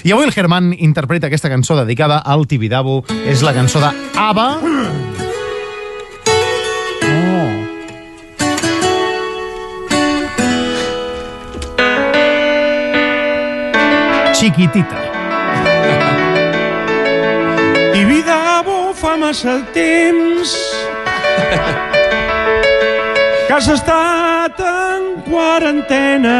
I avui el Germán interpreta aquesta cançó dedicada al Tibidabo. És la cançó d'ABBA. Chiquitita. Tibidabo fa massa temps que has estat en quarantena,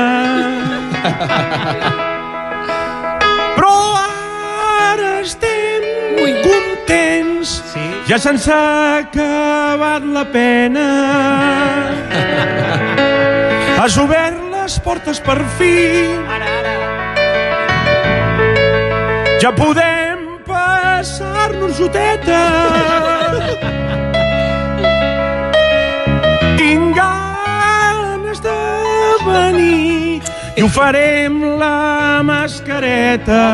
però ara estem contents, ja se'ns ha acabat la pena. Has obert les portes per fi, ja podem passar-nos-ho teta. Tinc ganes de venir i ho farem la mascareta.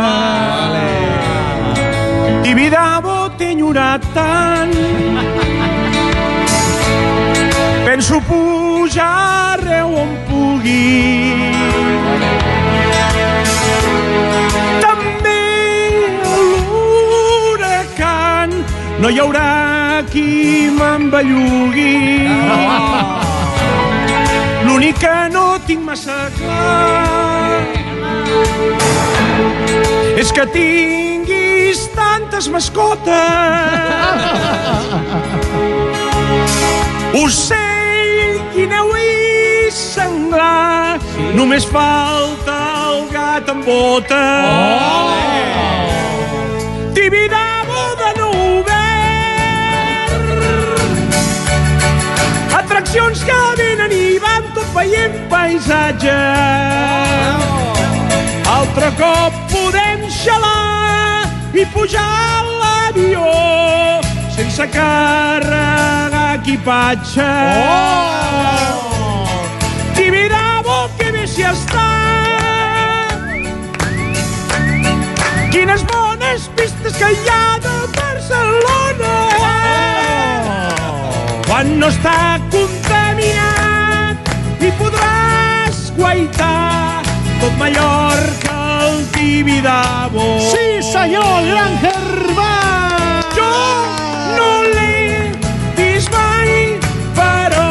Tibidabo t'he enyorat tant, penso pujar arreu on pugui. No hi haurà qui m'embellugui. L'únic que no tinc massa clar és que tinguis tantes mascotes. Ocell, guineu i senglar, només falta el gat amb botes. Tibidabo de nou verd, atraccions que venen i van, tot veient paisatge. Altre cop podem xalar i pujar a l'avió sense carregar equipatge. Tibidabo, que bé s'hi està. Quines bones pistes que hi ha de Barcelona. Quan no està contaminat i podràs guaitar tot Mallorca al Tibidabo. Sí, senyor, el gran Germán! Jo no l'he vist mai, però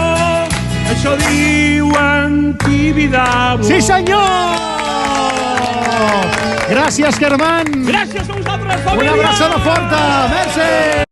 això diuen Tibidabo. Sí, senyor! Gràcies, Germán! Gràcies a vosaltres, família! Una abraçada forta! Merci!